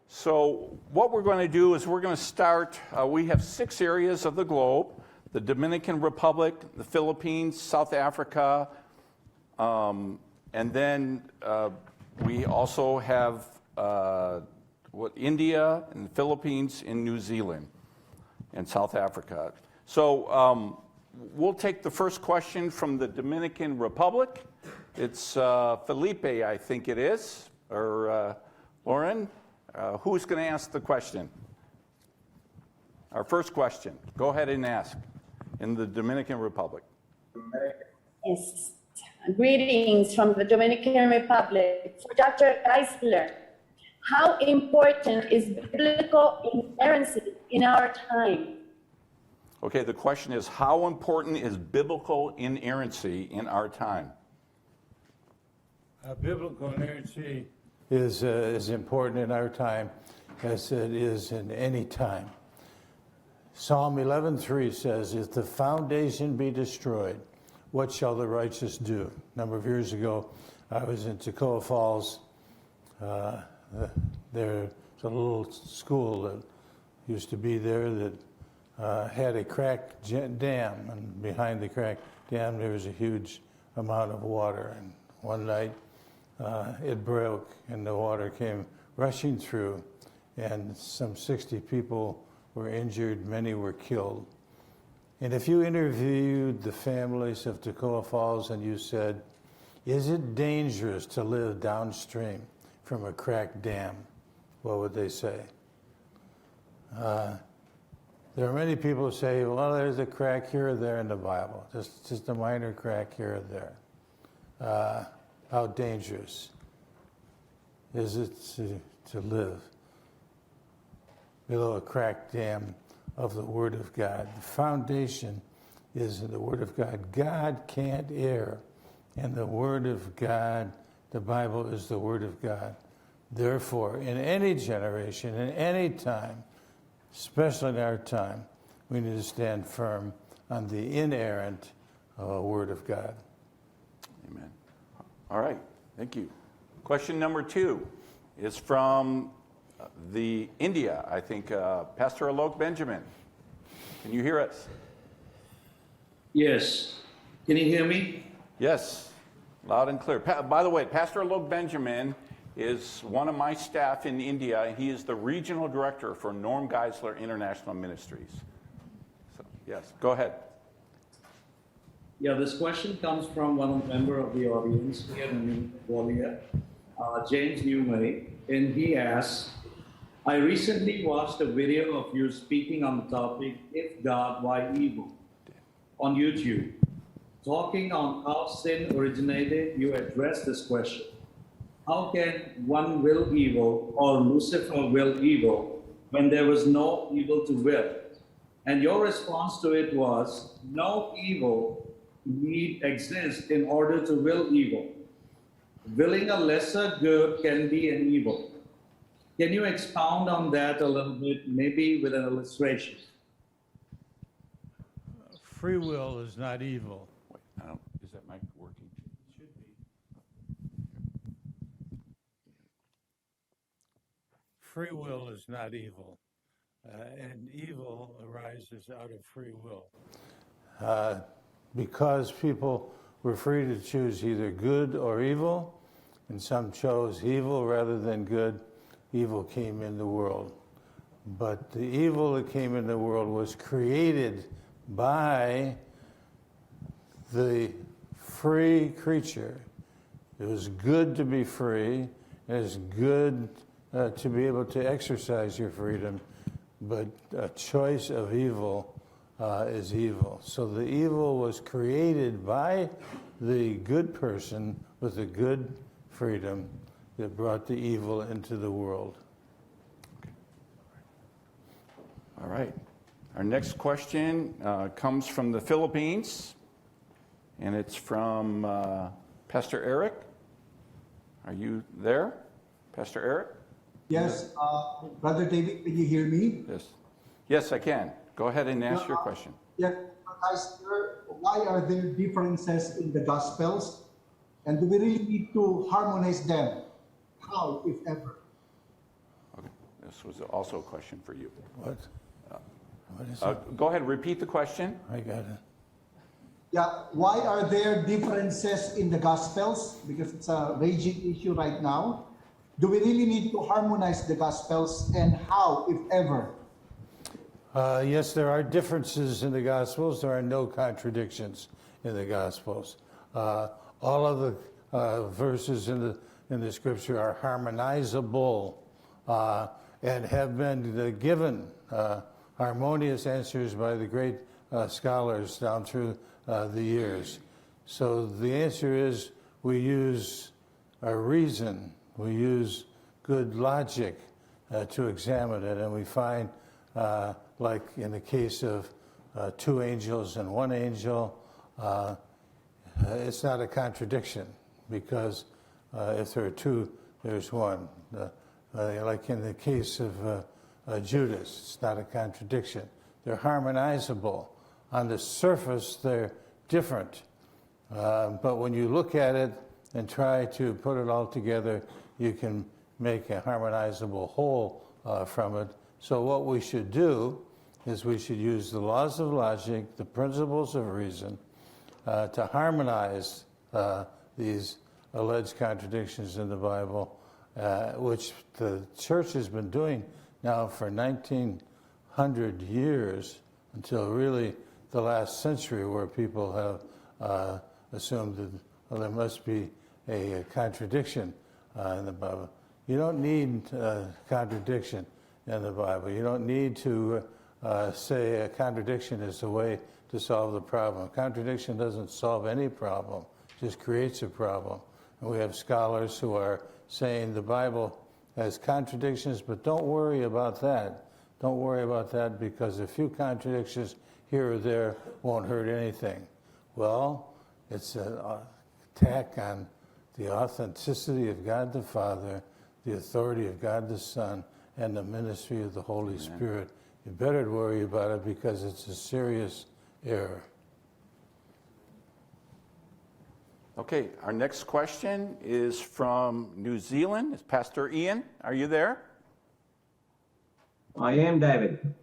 So what we're going to do is we're going to start, we have 6 areas of the globe: the Dominican Republic, the Philippines, South Africa, and then we also have India and the Philippines and New Zealand and South Africa. So we'll take the first question from the Dominican Republic. It's Felipe, I think it is, or Lauren. Who's going to ask the question? Our first question. Go ahead and ask in the Dominican Republic. Yes. Greetings from the Dominican Republic. For Dr. Geisler, how important is biblical inerrancy in our time? Okay, the question is, how important is biblical inerrancy in our time? Biblical inerrancy is as important in our time as it is in any time. Psalm 11:3 says, if the foundation be destroyed, what shall the righteous do? A number of years ago, I was in Toccoa Falls. There's a little school that used to be there that had a cracked dam, and behind the cracked dam there was a huge amount of water. And one night it broke and the water came rushing through, and some 60 people were injured, many were killed. And if you interviewed the families of Toccoa Falls and you said, is it dangerous to live downstream from a cracked dam, what would they say? There are many people who say, well, there's a crack here or there in the Bible, just a minor crack here or there. How dangerous is it to live below a cracked dam of the Word of God? The foundation is in the Word of God. God can't err, and the Word of God, the Bible is the Word of God. Therefore, in any generation, in any time, especially in our time, we need to stand firm on the inerrant Word of God. Amen. All right, thank you. Question number 2 is from India, I think, Pastor Alok Benjamin. Can you hear us? Yes. Can you hear me? Yes, loud and clear. By the way, Pastor Alok Benjamin is one of my staff in India, and he is the regional director for Norm Geisler International Ministries. So, yes, go ahead. Yeah, this question comes from one member of the audience here in Bolivia, James Newmay, and he asks, I recently watched a video of you speaking on the topic, If God, Why Evil? On YouTube. Talking on how sin originated, you addressed this question. How can one will evil, or Lucifer will evil, when there was no evil to will? And your response to it was, no evil need exist in order to will evil. Willing a lesser good can be an evil. Can you expound on that a little bit, maybe with an illustration? Free will is not evil. Wait, is that mic working? It should be. Free will is not evil, and evil arises out of free will. Because people were free to choose either good or evil, and some chose evil rather than good, evil came in the world. But the evil that came in the world was created by the free creature. It was good to be free. It is good to be able to exercise your freedom, but a choice of evil is evil. So the evil was created by the good person with the good freedom that brought the evil into the world. Okay. All right. Our next question comes from the Philippines, and it's from Pastor Eric. Are you there, Pastor Eric? Yes, Brother David, can you hear me? Yes. Yes, I can. Go ahead and ask your question. Yeah, why are there differences in the Gospels? And do we really need to harmonize them? How, if ever? Okay. This was also a question for you. What? What is it? Go ahead, repeat the question. I got it. Yeah, why are there differences in the Gospels? Because it's a raging issue right now. Do we really need to harmonize the Gospels, and how, if ever? Yes, there are differences in the Gospels. There are no contradictions in the Gospels. All of the verses in the Scripture are harmonizable and have been given harmonious answers by the great scholars down through the years. So the answer is we use reason, we use good logic to examine it, and we find, like in the case of two angels and one angel, it's not a contradiction, because if there are two, there's one. Like in the case of Judas, it's not a contradiction. They're harmonizable. On the surface, they're different. But when you look at it and try to put it all together, you can make a harmonizable whole from it. So what we should do is we should use the laws of logic, the principles of reason, to harmonize these alleged contradictions in the Bible, which the church has been doing now for 1900 years, until really the last century, where people have assumed that, well, there must be a contradiction in the Bible. You don't need contradiction in the Bible. You don't need to say a contradiction is the way to solve the problem. Contradiction doesn't solve any problem, it just creates a problem. And we have scholars who are saying the Bible has contradictions, but don't worry about that. Don't worry about that, because a few contradictions here or there won't hurt anything. Well, it's an attack on the authenticity of God the Father, the authority of God the Son, and the ministry of the Holy Spirit. You better worry about it, because it's a serious error. Okay, our next question is from New Zealand. It's Pastor Ian. Are you there? I am, David.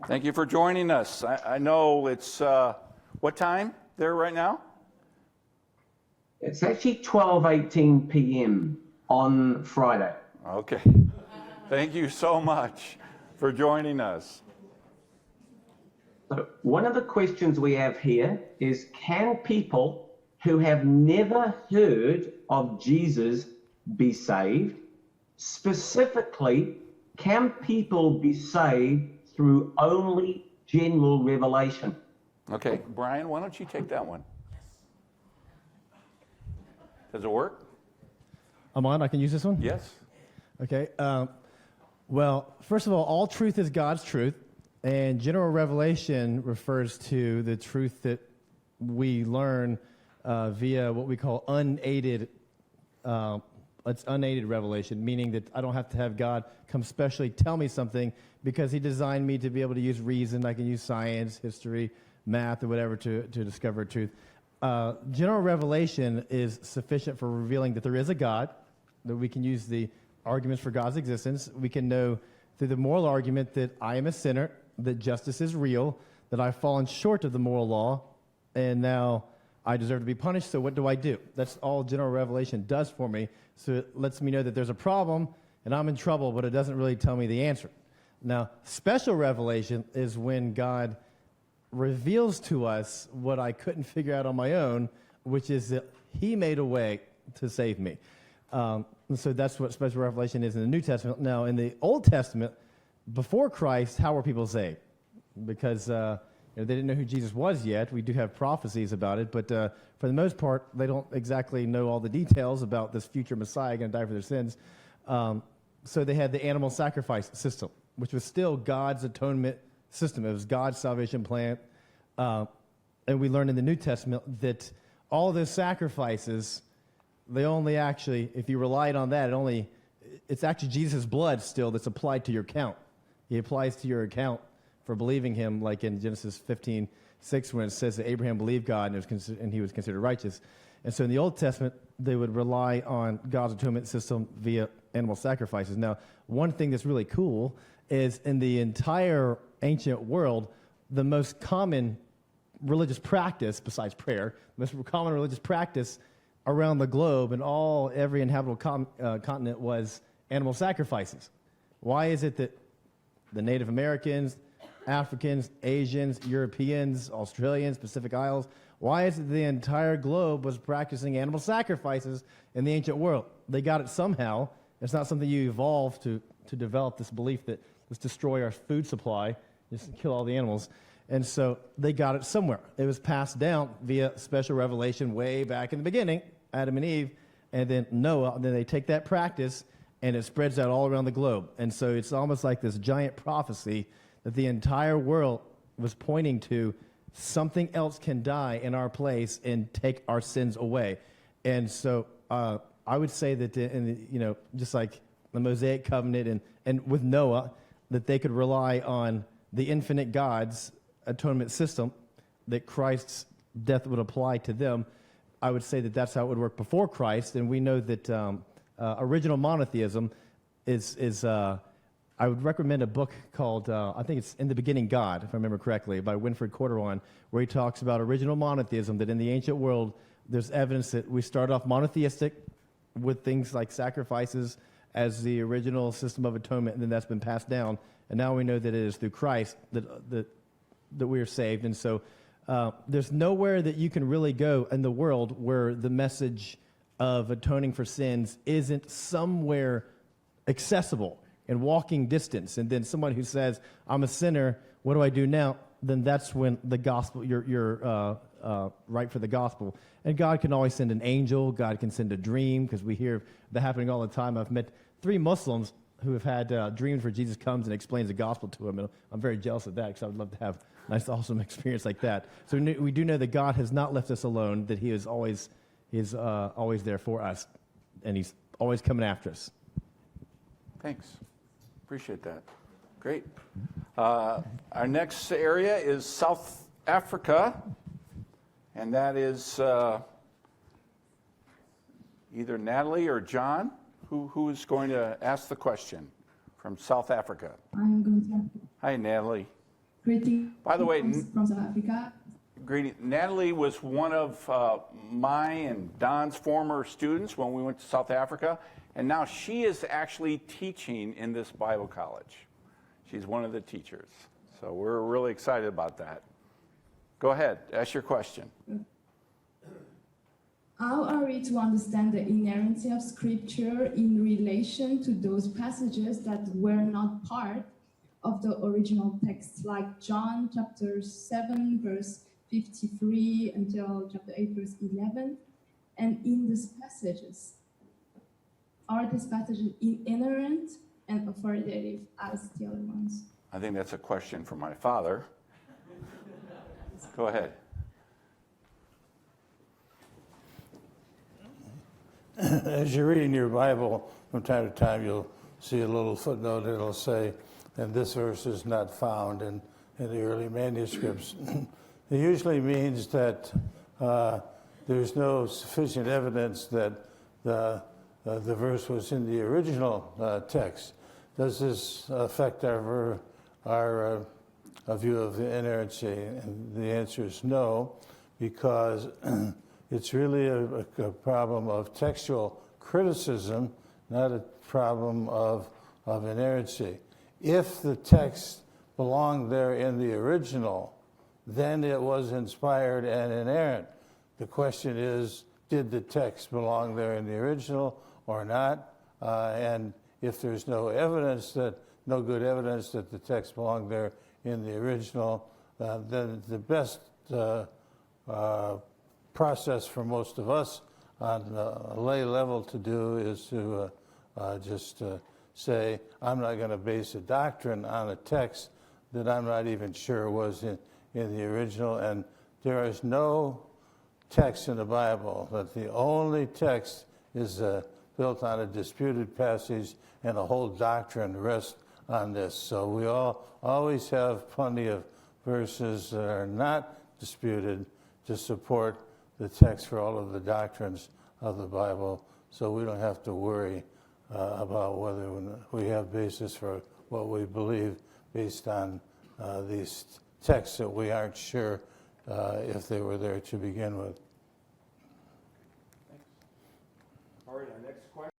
Thank you for joining us. I know it's, what time there right now? It's actually 12:18 p.m. on Friday. Okay. Thank you so much for joining us. So one of the questions we have here is, can people who have never heard of Jesus be saved? Specifically, can people be saved through only general revelation? Okay, Brian, why don't you take that one? Does it work? I'm on. I can use this one? Yes. Okay. Well, first of all truth is God's truth, and general revelation refers to the truth that we learn via what we call unaided. It's unaided revelation, meaning that I don't have to have God come specially tell me something, because He designed me to be able to use reason. I can use science, history, math, or whatever to discover truth. General revelation is sufficient for revealing that there is a God, that we can use the arguments for God's existence. We can know through the moral argument that I am a sinner, that justice is real, that I've fallen short of the moral law, and now I deserve to be punished, so what do I do? That's all general revelation does for me. So it lets me know that there's a problem, and I'm in trouble, but it doesn't really tell me the answer. Now, special revelation is when God reveals to us what I couldn't figure out on my own, which is that He made a way to save me. And so that's what special revelation is in the New Testament. Now, in the Old Testament, before Christ, how were people saved? Because they didn't know who Jesus was yet. We do have prophecies about it, but for the most part, they don't exactly know all the details about this future Messiah going to die for their sins. So they had the animal sacrifice system, which was still God's atonement system. It was God's salvation plan. And we learn in the New Testament that all those sacrifices, they only actually, if you relied on that, it's actually Jesus' blood still that's applied to your account. He applies to your account for believing Him, like in Genesis 15:6, when it says that Abraham believed God and he was considered righteous. And so in the Old Testament, they would rely on God's atonement system via animal sacrifices. Now, one thing that's really cool is in the entire ancient world, the most common religious practice, besides prayer, the most common religious practice around the globe and every inhabitable continent was animal sacrifices. Why is it that the Native Americans, Africans, Asians, Europeans, Australians, Pacific Isles, why is it the entire globe was practicing animal sacrifices in the ancient world? They got it somehow. It's not something you evolved to develop this belief that let's destroy our food supply, just kill all the animals. And so they got it somewhere. It was passed down via special revelation way back in the beginning, Adam and Eve, and then Noah. And then they take that practice, and it spreads out all around the globe. And so it's almost like this giant prophecy that the entire world was pointing to something else can die in our place and take our sins away. And so I would say that, just like the Mosaic covenant and with Noah, that they could rely on the infinite God's atonement system, that Christ's death would apply to them. I would say that that's how it would work before Christ. And we know that original monotheism is I would recommend a book called, I think it's In the Beginning God, if I remember correctly, by Winfred Corduan, where he talks about original monotheism, that in the ancient world, there's evidence that we started off monotheistic with things like sacrifices as the original system of atonement, and then that's been passed down. And now we know that it is through Christ that we are saved. And so there's nowhere that you can really go in the world where the message of atoning for sins isn't somewhere accessible in walking distance. And then someone who says, I'm a sinner, what do I do now? Then that's when the gospel, you're right for the gospel. And God can always send an angel. God can send a dream, because we hear that happening all the time. I've met 3 Muslims who have had dreams where Jesus comes and explains the gospel to them. And I'm very jealous of that, because I would love to have a nice, awesome experience like that. So we do know that God has not left us alone, that he is always there for us, and he's always coming after us. Thanks. Appreciate that. Great. Our next area is South Africa, and that is either Natalie or John. Who is going to ask the question from South Africa? I'm going to. Hi, Natalie. Greetings. By the way, from South Africa. Greeting. Natalie was one of my and Don's former students when we went to South Africa, and now she is actually teaching in this Bible college. She's one of the teachers. So we're really excited about that. Go ahead, ask your question. How are we to understand the inerrancy of Scripture in relation to those passages that were not part of the original text, like John chapter 7, verse 53 until chapter 8, verse 11? And in these passages, are these passages inerrant and authoritative as the other ones? I think that's a question for my father. Go ahead. As you read in your Bible, from time to time, you'll see a little footnote. It'll say, and this verse is not found in the early manuscripts. It usually means that there's no sufficient evidence that the verse was in the original text. Does this affect our view of the inerrancy? And the answer is no, because it's really a problem of textual criticism, not a problem of inerrancy. If the text belonged there in the original, then it was inspired and inerrant. The question is, did the text belong there in the original or not? And if there's no good evidence that the text belonged there in the original, then the best process for most of us on a lay level to do is to just say, I'm not going to base a doctrine on a text that I'm not even sure was in the original. And there is no text in the Bible that the only text is built on a disputed passage and a whole doctrine rests on this. So we always have plenty of verses that are not disputed to support the text for all of the doctrines of the Bible, so we don't have to worry about whether we have basis for what we believe based on these texts that we aren't sure if they were there to begin with. All right, our next question.